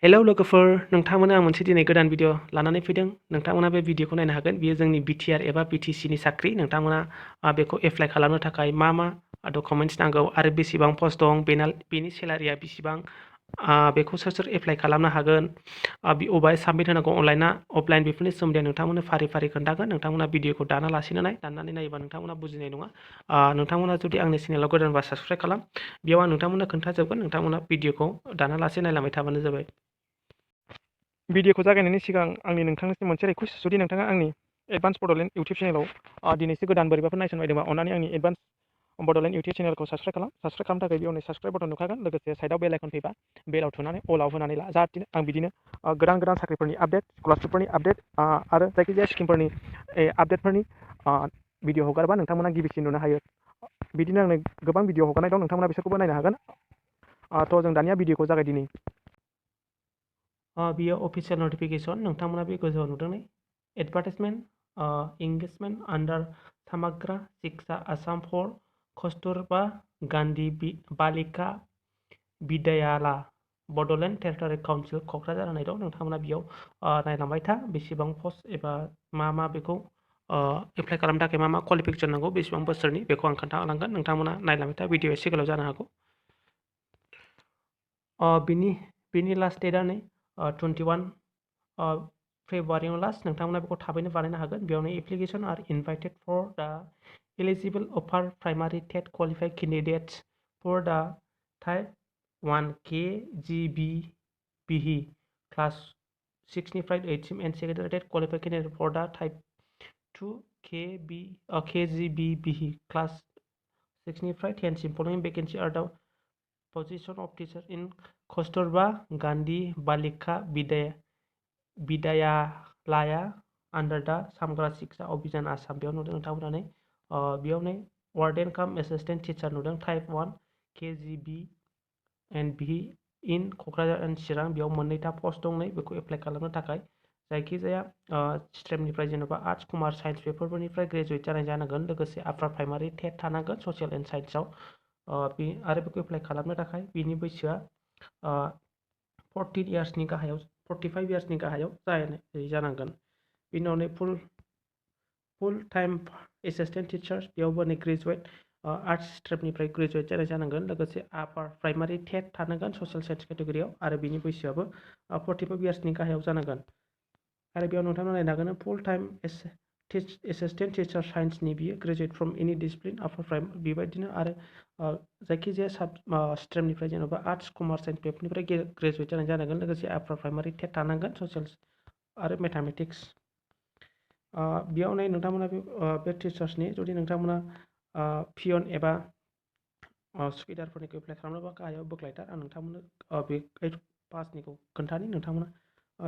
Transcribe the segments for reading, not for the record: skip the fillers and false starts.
Hello लोगोफोर, नोंथांमोना आं मोनसे दिनै गोदान भिडिअ लानानै फैदों। नोंथांमोना बे भिडिअखौ नायनो हागोन। बेयो जोंनि BTR एबा BTC नि साख्रि। नोंथांमोना बेखौ एप्लाइ खालामनो थाखाय मा डकुमेन्ट्स नांगौ आरो बेसेबां पस्ट दं, बेनि सेलारिया बेसेबां, बेखौ सोर एप्लाइ खालामनो हागोन, अबाय साबमिट होनांगौ अनलाइन अफलाइन, बेफोरनि सोमोन्दै नोंथांमोननो फारि खोन्थागोन। नोंथांमोना भिडिअखौ दानालासिनो दाननानै नायोबा नोंथांमोना बुजिनाय नङा। नोंथांमोना जुदि आंनि चेनेलाव गोदानबा साबस्क्राइब खालाम। बेयाव आं नोंथांमोननो खोन्थाजोबगोन। नोंथांमोना भिडिअखौ दानालासे नायलांबाय थाबानो जाबाय। भिडिअखौ जागायनायनि सिगां आंनि नोंथांनिसिम मोनसे रिक्वेस्ट, जुदि नोंथाङा आंनि एडभान्स बड'लेण्ड इउटुब चेनेलाव दिनैसो गोदान बोरैबाफोर नायसननो नागिरदोंबा अननानै आंनि एडभान्स बड'लेण्ड इउटुब चेनेलखौ साबस्क्राइब खालाम। साबस्क्राइब खालामनो थाखाय बेयाव साबस्क्राइब बटन नुखागोन। लोगोसे साइडआव बेल आइकन फैबा बेलाव थुनानै अलाव होनानै ला, जाहाथे आं बिदिनो गोदान साख्रिफोरनि आपडेट, स्कलारशिपफोरनि आपडेट आरो जायखिजाया स्किमफोरनि आपडेटफोरनि भिडिअ हगारबा नोंथांमोना गिबिसिन नुनो हायो। बिदिनो आंनो गोबां भिडिअ हगारनाय दं, नोंथांमोना बिसोरखौबो नायनो हागोन। थ' जों दानिया भिडिअखौ जागायदिनि। बियो अफिसियेल नटिफिकेसन। नोंथांमोना बे गोजौआव नुदों नै एडभार्टाइजमेन्ट इंगेजमेन्ट आन्डार सामाग्रा सिक्सा आसाम फर कस्तुरबा गान्धी बालिका बिद्यालय बड'लेण्ड टेरिटरियेल काउन्सिल क'क्राझार होननाय दं। नोंथांमोना बेयाव नायलांबाय था बेसेबां पस्ट एबा मा बेखौ एप्लाइ खालामनो थाखाय मा क्वालिफिकेसन नांगौ, बेसेबां बोसोरनि, बेखौ आं खोन्थालांगोन। नोंथांमोना नायलांबाय था। भिडिअ एसे गोलाव जानो हागौ। बिनि लास्ट डेटआ नै 21 फेब्रुवारियाव लास्ट। नोंथांमोना बेखौ थाबैनो बानायनो हागोन। बेयावनो application are invited for the eligible upper primary TET qualified candidates for the type 1 KGBBE class 6 निफ्राय 8 सिम and secondary TET qualified candidate for the type 2 KGBBE class 6 निफ्राय 10 सिम। फलोइं भेकेन्सि आर दा position of teacher in Kasturba Gandhi बालिका बिद्यालया under the सामग्रा सिक्सा अभियान आसाम। बेयाव नुदों नोंथांमोना नै बेयाव नै वार्डेन काम एसिस्टेन्ट टिचार नुदों type 1 KGB and B in Kokrajhar and Chirang. बेयाव मोननैथा पस्ट दं नै, बेखौ एप्लाइ खालामनो थाखाय जायखिजाया स्ट्रिमनिफ्राय जेनेबा आर्ट्स, कमार्स, साइन्स बेफोरनिफ्राय ग्रेजुवेट जानाय जानांगोन। लोगोसे आपार प्राइमारि टेट थानांगोन ससियेल एन्ड साइन्सआव। आरो बेखौ एप्लाइ खालामनो थाखाय बिनि बैसोआ 14 इयार्सनि गाहायाव, 45 इयार्सनि गाहायाव जानांगोन। बिनि उनाव फुल टाइम एसिस्टेन्ट टिचार, बेयावबो नै ग्रेजुवेट आर्ट्स स्ट्रिमनिफ्राय ग्रेजुवेट जानाय जानांगोन। लोगोसे आपार प्राइमारि टेट थानांगोन ससियेल साइन्स केटेगरियाव आरो बिनि बैसोआबो 45 इयार्सनि गाहायाव जानांगोन। आरो बेयाव नोंथांमोना नायनो हागोन फुल टाइम एसिस्टेन्ट टिचार साइन्सनि बियो ग्रेजुवेट फ्रम एनि डिसिप्लिन आपार प्राइमारि, बेबायदिनो आरो जायखिजाया स्ट्रिमनिफ्राय जेनेबा आर्ट्स, कमार्स, साइन्स बेफोरनिफ्राय ग्रेजुवेट जानाय जानांगोन। लोगोसे आपार प्राइमारि टेट थानांगोन ससियेल आरो मेथामेटिक्स। बेयाव नै नोंथांमोना बे टिचार्सनि, जुदि नोंथांमोना पियन एबा सुकिदारफोरनिखौ एप्लाइ खालामनोबा गाहायाव बोख्लायथार। आं नोंथांमोननो बे 8 पासनिखौ खोन्थानि। नोंथांमोना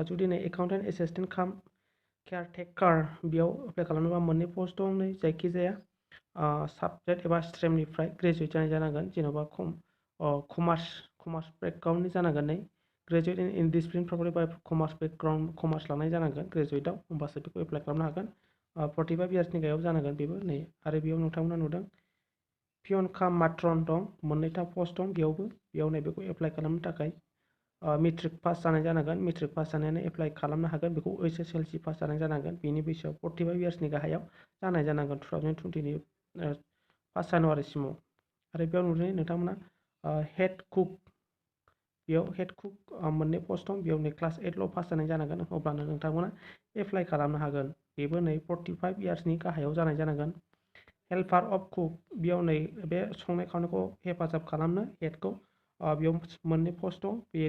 जुदि नै एकाउन्टेन्ट एसिस्टेन्ट काम केयारटेकार बेयाव एप्लाइ खालामनोबा मोननै पस्ट दं नै, जायखिजाया साबजेक्ट एबा स्ट्रिमनिफ्राय ग्रेजुवेट जानाय जानांगोन। जेन'बा कमार्स बेकग्राउन्डनि जानांगोन नै, graduate in discipline preferably by commerce background, commerce लानाय जानांगोन ग्रेजुवेटआव, होमबासो बेखौ एप्लाइ खालामनो हागोन। 45 इयार्सनि गाहायाव जानांगोन बेबो नै। आरो बेयाव नोंथांमोना नुदों पियन काम माट्रन दं, मोननैथा पस्ट दं बेयाव नै बेखौ एप्लाइ खालामनो थाखाय मेट्रिक पास जानाय जानांगोन। मेट्रिक पास जानायानो एप्लाइ खालामनो हागोन। बेखौ HSLC पास जानाय जानांगोन। बेनि बैसोआव 45 इयार्सनि गाहायाव जानाय जानांगोन 2020नि 1 जानुवारिसिमाव। आरो बेयाव नुदों नोंथांमोना हेड कुक, बेयाव हेड कुक मोननै पस्ट दं। बेयाव नै क्लास 8ल' पास जानाय जानांगोन, अब्लानो नोंथांमोना एप्लाइ खालामनो हागोन। बेबो नै 45 इयार्सनि गाहायाव जानाय जानांगोन। हेल्पार अफ कुक, बेयाव नै बे संनाय खावनायखौ हेफाजाब खालामनो हेडखौ, बेयाव मोननै पस्ट दं। बे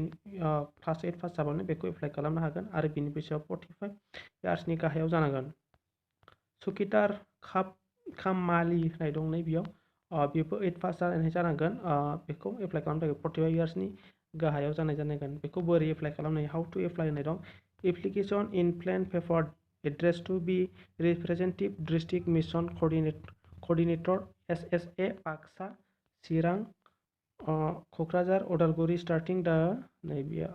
क्लास 8 पास जाबानो बेखौ एप्लाइ खालामनो हागोन आरो बिनि बैसोआव 45 इयार्सनि गाहायाव जानांगोन। सुकिदार काम मालि होननाय दं नै बेयाव, बेबो 8 पास जानाय जानांगोन। बेखौ एप्लाइ खालामनो थाखाय 45 इयार्सनि गाहायाव जानाय जानांगोन। बेखौ बोरै एप्लाइ खालामनो, हाउ टु एप्लाइ होननाय दं। Application in plain paper address to be representative district mission coordinator SSA Baksa, Chirang, Kokrajhar, Udalguri starting दा नैबे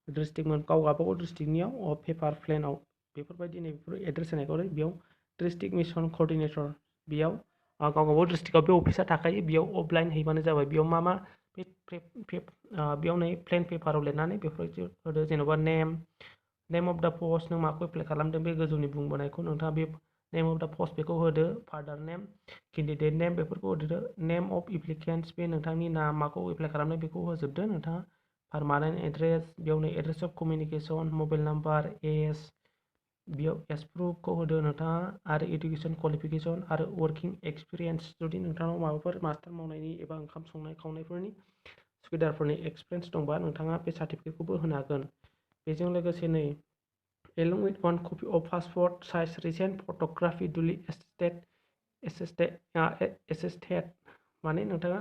डिस्ट्रिक्ट गाव गावबागाव डिस्ट्रिक्टनियाव पेपार प्लेनाव बेफोरबायदि नैबेफोर एड्रेस होनायखौ बेयाव डिस्ट्रिक्ट मिसन कअर्डिनेटर, बेयाव गाव गावबागाव डिस्ट्रिक्टआव बे अफिसा थाखायो। बेयाव अफलाइन हैबानो जाबाय। बेयाव मा बे बेयाव नै प्लेन पेपाराव लिरनानै बेफोरबायदि होदो जेन'बा नेम अफ द पस्ट नों माखौ एप्लाइ खालामदों बे गोजौनि बुंबोनायखौ नोंथाङा बे नेम अफ द पस्ट बेखौ होदो फादार नेम केन्डिडेट नेम बेफोरखौ होदो नेम अफ एप्लिकेन्ट्स बे नोंथांनि नाम माखौ एप्लाइ खालामदों बेखौ होजोबदो नोंथाङा पारमानेन्ट एड्रेस बेयाव नै address of communication mobile number age बेयाव एज प्रुफखौ होदो नोंथाङा आरो इडुकेसन क्वालिफिकेसन आरो वर्किं एक्सपिरियेन्स जुदि नोंथांनाव माबाफोर मास्टार मावनायनि एबा ओंखाम संनाय खावनायफोरनि सुबिदाफोरनि एक्सपिरियेन्स दंबा नोंथाङा बे सार्टिफिकेटखौबो होनो हागोन बेजों लोगोसे नै along with one copy of passport size recent photography duly attested माने नोंथाङा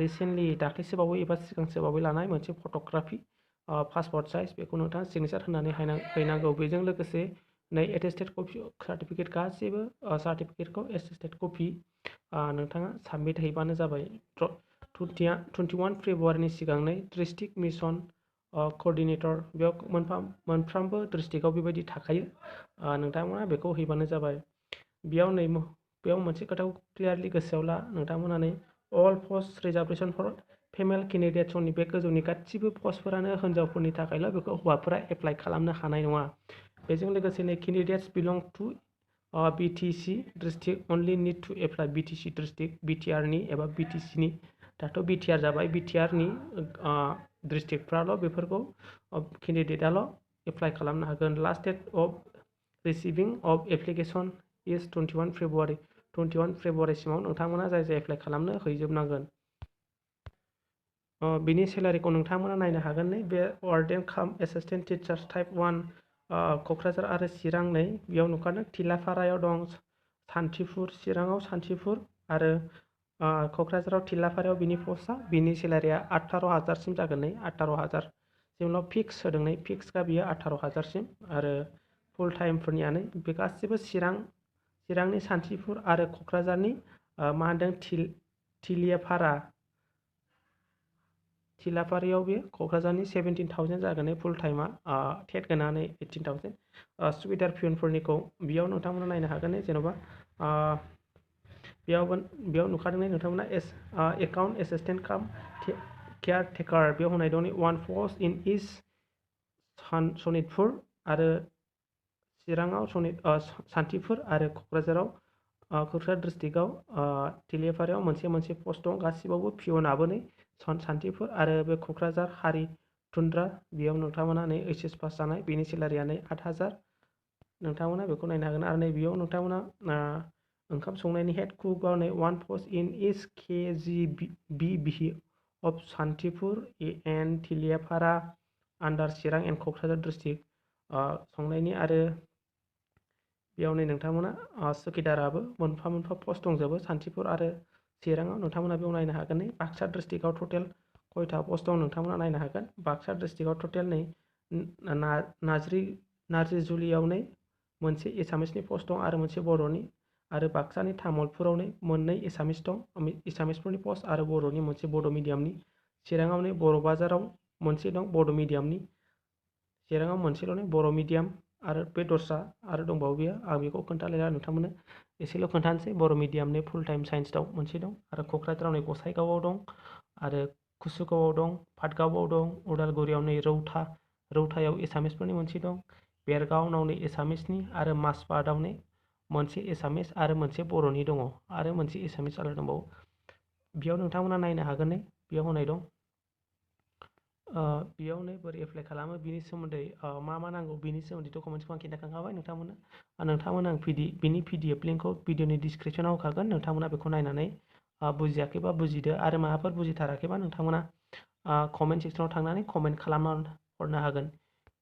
रिसेन्टलि दाख्लैसो बावै एबा सिगांसो बावै लानाय मोनसे फट'ग्राफि पासपर्ट साइज बेखौ नोंथाङा सिगनेचार होनानै हैनांगौ बेजों लोगोसे नै एटेस्टेड कपि सार्टिफिकेट गासैबो सार्टिफिकेटखौ एटेस्टेड कपि नोंथाङा साबमिट हैबानो जाबाय 21 फेब्रुवारिनि सिगांनै डिस्ट्रिक्ट मिशन कअर्डिनेटर बेयाव मोनफ्रोमबो डिस्ट्रिक्टआव बेबायदि थाखायो नोंथांमोना बेखौ हैबानो जाबाय बेयाव मोनसे खोथाखौ क्लियारलि गोसोआव ला नोंथांमोना नै अल पस्ट रिजार्भेसन फर फेमेल केन्डिडेट्सनि बे गोजौनि गासिबो पस्टफोरानो हिन्जावफोरनि थाखायल' बेखौ हौवाफोरा एप्लाइ खालामनो हानाय नङा बेजों लोगोसे नै केन्डिडेट्स बिलं to BTC district only need to apply BTC district BTR नि एबा BTC नि दाथ' BTR जाबाय BTR नि डिस्ट्रिक्टफ्राल' बेफोरखौ केन्डिडेटआल' एप्लाइ खालामनो हागोन last date of receiving of application is 21 फेब्रुवारिसिमाव नोंथांमोना जाय एप्लाइ खालामनो हैजोबनांगोन बिनि सेलारिखौ नोंथांमोना नायनो हागोन नै बे वार्डेन काम एसिस्टेन्ट टिचार्स टाइप 1 क'क्राझार आरो चिरां नै बेयाव नुखादों थिलाफारायाव दं सान्थिफुर चिराङाव सान्थिफुर आरो क'क्राझाराव थिलाफारायाव बिनि पस्टआ बिनि सेलारिया 18,000सिम जागोन नै 18,000सिमल' फिक्स होदों नै फिक्सखा बियो 18,000सिम आरो फुल टाइमफोरनिया नै बे गासिबो चिरांनि सान्थिफुर आरो क'क्राझारनि मा होनदों थिलाफारायाव बे क'क्राझारनि 17,000 जागोन फुल टाइमा टेट गोनानै 18,000 सुबिदार पियनफोरनिखौ बेयाव नोंथांमोना नायनो हागोन जेन'बा बेयाव नुखादों नोंथांमोना एकाउन्ट एसिस्टेन्ट काम केयार टेकार बेयाव होनाय दं 1 पस्ट इन इस्ट सनितपुर आरो चिराङाव सान्थिफुर आरो क'क्राझार डिस्ट्रिक्टआव थिलिफारायाव मोनसे पस्ट दं गासिबावबो पियनाबो नै सान्थिफुर आरो बे क'क्राझार हारि थुन्द्रा बेयाव नोंथांमोना नै HS पास जानाय बेनि सेलारिया नै 8,000 नोंथांमोना बेखौ नायनो हागोन आरो नै बेयाव नोंथांमोना ओंखाम संनायनि हेड कुकआव नै 1 post in east KGB of Santhipur and Thilipara under Chirang and Kokrajhar district संनायनि आरो बेयाव नै नोंथांमोना सुकिदाराबो मोनफा पस्ट दंजोबो सान्थिफुर आरो चिराङाव नोंथांमोना बेयाव नायनो हागोन नै बाक्सा डिस्ट्रिक्टआव टटेल खयथा पस्ट दं नोंथांमोना नायनो हागोन बाक्सा डिस्ट्रिक्टआव टटेल नै नार्जि जुलियाव नै मोनसे एसामिसनि पस्ट दं आरो मोनसे बर'नि आरो बाक्सानि तामुलपुराव नै मोननै एसामिस दं एसामिसफोरनि पस्ट आरो बर'नि मोनसे बड' मिडियामनि चिराङाव नै बर' बाजाराव मोनसे दं बड' मिडियामनि चिराङाव मोनसेल' नै बर' मिडियाम आरो बे दस्रा आरो दंबावो बेयो आं बेखौ खोन्थालायला नोंथांमोननो एसेल' खोन्थानोसै बर' मिडियामनि फुल टाइम साइन्स दं मोनसे दं आरो क'क्राझाराव नै गसाइगावआव दं आरो कुसुगावआव दं पाटगावआव दं उदालगुरियाव नै रौतायाव एसामिसफोरनि मोनसे दं बेरगावआव नै एसामिसनि आरो माजबाटआव नै मोनसे एसामिस आरो मोनसे बर'नि दङ आरो मोनसे एसामिस आलादा दंबावो बेयाव नोंथांमोना नायनो हागोन नै बेयाव होनाय दं बेयाव नै बोरै एप्लाइ खालामो बिनि सोमोन्दै मा नांगौ बिनि सोमोन्दै डकुमेन्ट्सखौ आं खिन्थाखांखाबाय नोंथांमोना आं बिनि PDF लिंकखौ भिडिअनि डिसक्रिपसनाव होखागोन नोंथांमोना बेखौ नायनानै बुजियाखैबा बुजिदो आरो माबाफोर बुजिथाराखैबा नोंथांमोना कमेन्ट सेक्सनाव थांनानै कमेन्ट खालामना हरनो हागोन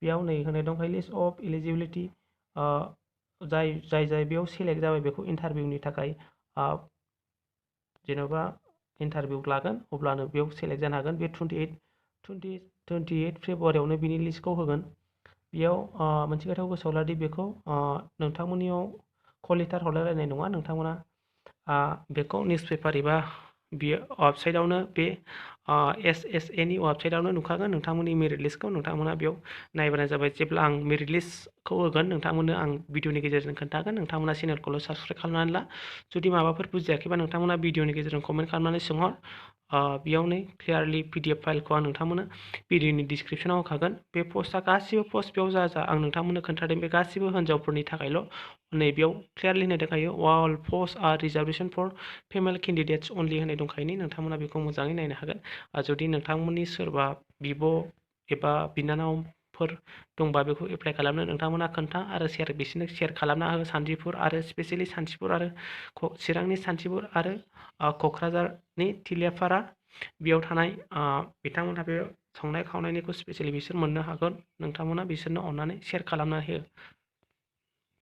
बेयाव नै होनाय दंखायो लिस्ट अफ एलिजिबिलिटि जाय बेयाव सेलेक्ट जाबाय बेखौ इन्टारभिउनि थाखाय जेन'बा इन्टारभिउ लागोन अब्लानो बेयाव सेलेक्ट जानो हागोन बे 28 फेब्रुवारियावनो बिनि लिस्टखौ होगोन बेयाव मोनसे खोथाखौ गोसोआव लादि बेखौ नोंथांमोननियाव कल लेटार हरलायलायनाय नङा नोंथांमोना बेखौ निउस पेपार एबा बेयो वेबसाइटआवनो बे SSA नि वेबसाइटआवनो नुखागोन नोंथांमोननि मेरिट लिस्टखौ नोंथांमोना बेयाव नायबानो जाबाय जेब्ला आं मेरिट लिस्टखौ होगोन नोंथांमोननो आं भिडिअनि गेजेरजों खोन्थागोन नोंथांमोना चेनेलखौल' साबस्क्राइब खालामनानै ला जुदि माबाफोर बुजियाखैबा नोंथांमोना भिडिअनि गेजेरजों कमेन्ट खालामनानै सोंहर बेयावनो क्लियारलि PDF फाइलखौ आं नोंथांमोननो भिडिअनि डिसक्रिपसनाव होखागोन बे पस्टआ गासिबो पस्ट बेयाव जा आं नोंथांमोननो खोन्थादों बे गासिबो हिन्जावफोरनि थाखायल' नैबेयाव क्लियारलि होनाय दंखायो अल पस्ट आर रिजार्भेसन फर फिमेल केन्डिडेट्स अनलि होनाय दंखायो नोंथांमोना बेखौ मोजाङै नायनो हागोन जुदि नोंथांमोननि सोरबा बिब' एबा बिनानावफोर दंबा बेखौ एप्लाइ खालामनो नोंथांमोना खोन्था आरो बिसोरनो शेयार खालामना हो सानजिफुर आरो स्पेसियेलि सानजिफुर आरो चिरांनि सानजिफुर आरो क'क्राझारनि थिलियापारा बेयाव थानाय बिथांमोनहा बे संनाय खावनायनिखौ स्पेसियेलि बिसोर मोननो हागोन नोंथांमोना बिसोरनो अननानै शेयार खालामना हो